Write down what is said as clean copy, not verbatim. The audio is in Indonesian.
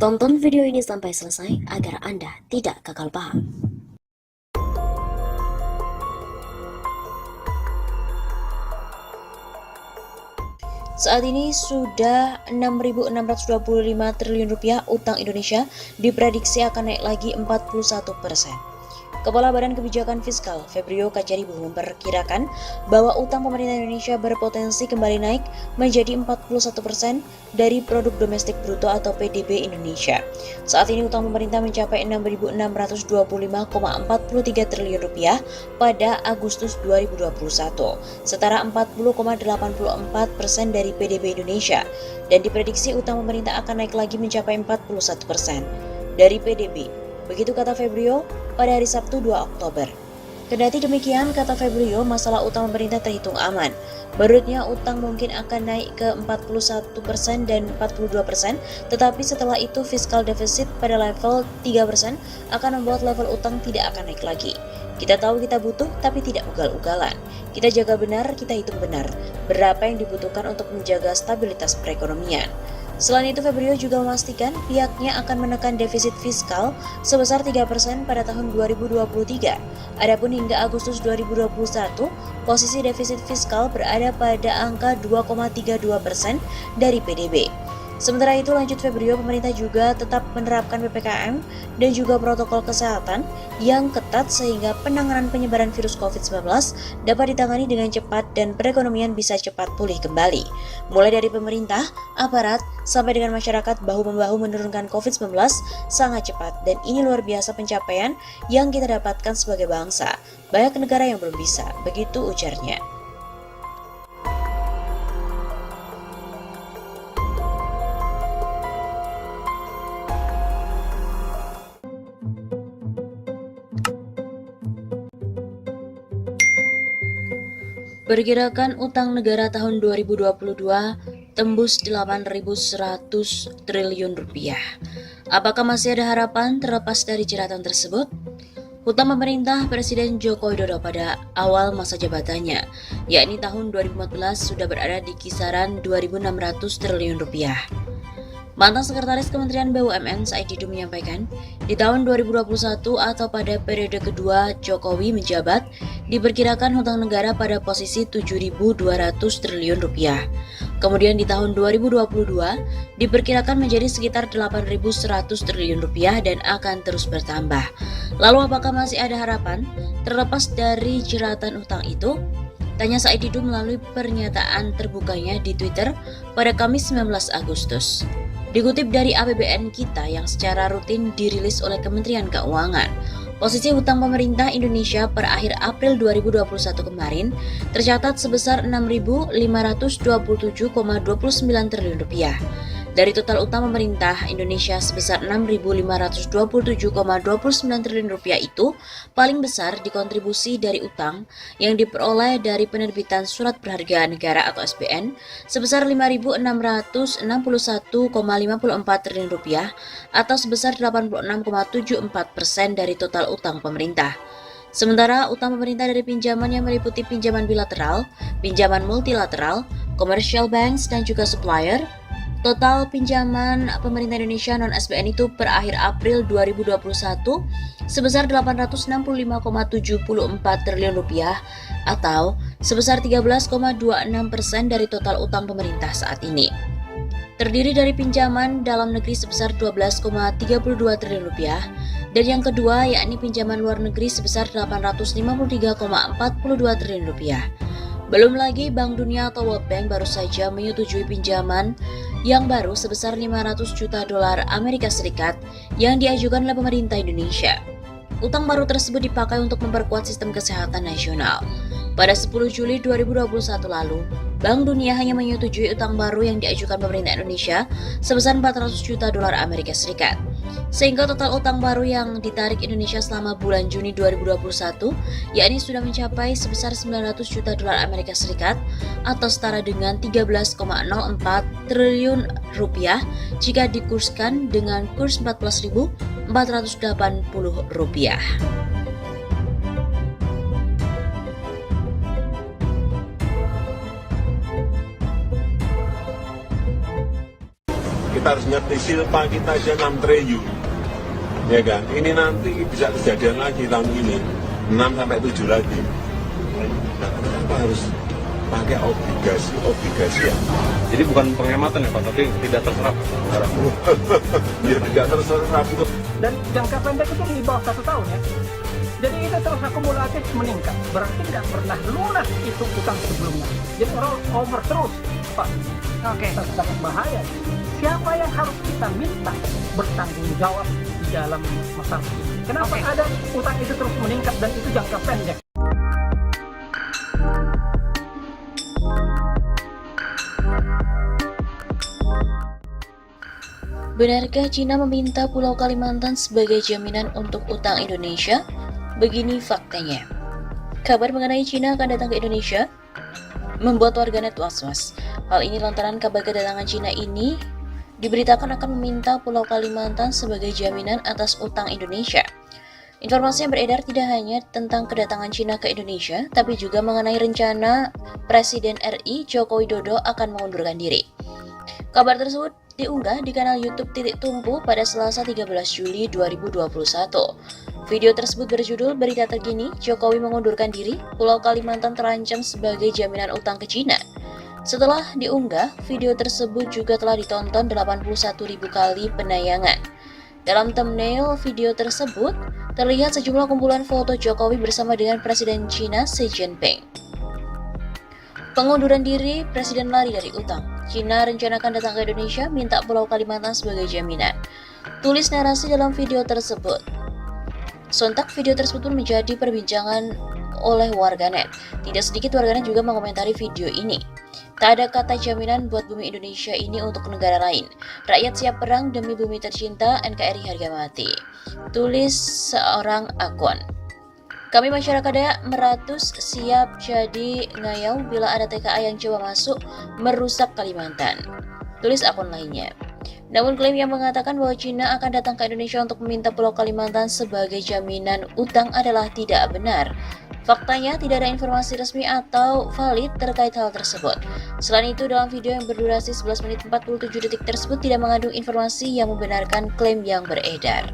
Tonton video ini sampai selesai agar Anda tidak gagal paham. Saat ini sudah 6.625 triliun rupiah utang Indonesia diprediksi akan naik lagi 41%. Kepala Badan Kebijakan Fiskal Febrio Kacaribu memperkirakan bahwa utang pemerintah Indonesia berpotensi kembali naik menjadi 41% dari produk domestik bruto atau PDB Indonesia. Saat ini utang pemerintah mencapai 6.625,43 triliun rupiah pada Agustus 2021, setara 40,84% dari PDB Indonesia, dan diprediksi utang pemerintah akan naik lagi mencapai 41% dari PDB. Begitu kata Febrio pada hari Sabtu 2 Oktober. Kendati demikian, kata Febrio, masalah utang pemerintah terhitung aman. Menurutnya, utang mungkin akan naik ke 41% dan 42%, tetapi setelah itu fiskal defisit pada level 3% akan membuat level utang tidak akan naik lagi. Kita tahu kita butuh, tapi tidak ugal-ugalan. Kita jaga benar, kita hitung benar berapa yang dibutuhkan untuk menjaga stabilitas perekonomian. Selain itu, Febrio juga memastikan pihaknya akan menekan defisit fiskal sebesar 3% pada tahun 2023. Adapun hingga Agustus 2021, posisi defisit fiskal berada pada angka 2,32% dari PDB. Sementara itu, lanjut Febrio, pemerintah juga tetap menerapkan PPKM dan juga protokol kesehatan yang ketat sehingga penanganan penyebaran virus COVID-19 dapat ditangani dengan cepat dan perekonomian bisa cepat pulih kembali. Mulai dari pemerintah, aparat, sampai dengan masyarakat bahu-membahu menurunkan COVID-19 sangat cepat, dan ini luar biasa pencapaian yang kita dapatkan sebagai bangsa. Banyak negara yang belum bisa, begitu ujarnya. Perkirakan utang negara tahun 2022 tembus 8.100 triliun rupiah. Apakah masih ada harapan terlepas dari jeratan tersebut? Utang pemerintah Presiden Joko Widodo pada awal masa jabatannya, yakni tahun 2014, sudah berada di kisaran 2.600 triliun rupiah. Mantan Sekretaris Kementerian BUMN Said Didu menyampaikan, di tahun 2021 atau pada periode kedua Jokowi menjabat, diperkirakan hutang negara pada posisi 7.200 triliun rupiah. Kemudian di tahun 2022 diperkirakan menjadi sekitar 8.100 triliun rupiah dan akan terus bertambah. Lalu apakah masih ada harapan terlepas dari jeratan utang itu? Tanya Said Didu melalui pernyataan terbukanya di Twitter pada Kamis 19 Agustus. Dikutip dari APBN kita yang secara rutin dirilis oleh Kementerian Keuangan, posisi hutang pemerintah Indonesia per akhir April 2021 kemarin tercatat sebesar 6.527,29 triliun rupiah. Dari total utang pemerintah Indonesia sebesar 6.527,29 triliun rupiah itu, paling besar dikontribusi dari utang yang diperoleh dari penerbitan surat berharga negara atau SBN sebesar 5.661,54 triliun rupiah atau sebesar 86,74% dari total utang pemerintah. Sementara utang pemerintah dari pinjaman yang meliputi pinjaman bilateral, pinjaman multilateral, commercial banks, dan juga supplier, total pinjaman pemerintah Indonesia non-SBN itu per akhir April 2021 sebesar 865,74 triliun rupiah atau sebesar 13,26% dari total utang pemerintah saat ini. Terdiri dari pinjaman dalam negeri sebesar 12,32 triliun rupiah dan yang kedua yakni pinjaman luar negeri sebesar 853,42 triliun rupiah. Belum lagi Bank Dunia atau World Bank baru saja menyetujui pinjaman yang baru sebesar 500 juta dolar Amerika Serikat yang diajukan oleh pemerintah Indonesia. Utang baru tersebut dipakai untuk memperkuat sistem kesehatan nasional. Pada 10 Juli 2021 lalu, Bank Dunia hanya menyetujui utang baru yang diajukan pemerintah Indonesia sebesar 400 juta dolar Amerika Serikat. Sehingga total utang baru yang ditarik Indonesia selama bulan Juni 2021 yakni sudah mencapai sebesar 900 juta dolar Amerika Serikat atau setara dengan 13,04 triliun rupiah jika dikurskan dengan kurs 14.480 rupiah. kita harus ngerti silpa kita aja 6 triliun. Ya kan, ini nanti bisa kejadian lagi tahun ini 6 sampai 7 lagi. Nah, kenapa harus pakai obligasi ya? Jadi bukan penghematan ya Pak, tapi tidak terserap sekarang. Ya tidak terserap itu. Dan jangka pendek itu di bawah 1 tahun ya. Jadi itu terus akumulatif meningkat. Berarti nggak pernah lunas itu utang sebelumnya. Jadi roll over terus, Pak. Oke. Sangat bahaya. Siapa yang harus kita minta bertanggung jawab di dalam masalah ini? Kenapa ada utang itu terus meningkat dan itu jangka pendek? Benarkah Cina meminta Pulau Kalimantan sebagai jaminan untuk utang Indonesia? Begini faktanya. Kabar mengenai Cina akan datang ke Indonesia membuat warganet was-was. Hal ini lantaran kabar kedatangan Cina ini diberitakan akan meminta Pulau Kalimantan sebagai jaminan atas utang Indonesia. Informasi yang beredar tidak hanya tentang kedatangan Cina ke Indonesia, tapi juga mengenai rencana Presiden RI Joko Widodo akan mengundurkan diri. Kabar tersebut diunggah di kanal YouTube Titik Tumpu pada Selasa 13 Juli 2021. Video tersebut berjudul Berita Terkini, Jokowi mengundurkan diri, Pulau Kalimantan terancam sebagai jaminan utang ke Cina. Setelah diunggah, video tersebut juga telah ditonton 81.000 kali penayangan. Dalam thumbnail video tersebut, terlihat sejumlah kumpulan foto Jokowi bersama dengan Presiden Cina Xi Jinping. Pengunduran diri, Presiden lari dari utang. Cina rencanakan datang ke Indonesia, minta Pulau Kalimantan sebagai jaminan. Tulis narasi dalam video tersebut. Sontak video tersebut pun menjadi perbincangan oleh warganet. Tidak sedikit warganet juga mengomentari video ini. Tak ada kata jaminan buat bumi Indonesia ini untuk negara lain. Rakyat siap perang demi bumi tercinta, NKRI harga mati. Tulis seorang akun. Kami masyarakat Dayak Meratus siap jadi ngayau bila ada TKA yang coba masuk merusak Kalimantan. Tulis akun lainnya. Namun klaim yang mengatakan bahwa Cina akan datang ke Indonesia untuk meminta Pulau Kalimantan sebagai jaminan utang adalah tidak benar. Faktanya tidak ada informasi resmi atau valid terkait hal tersebut. Selain itu, dalam video yang berdurasi 11 menit 47 detik tersebut tidak mengandung informasi yang membenarkan klaim yang beredar.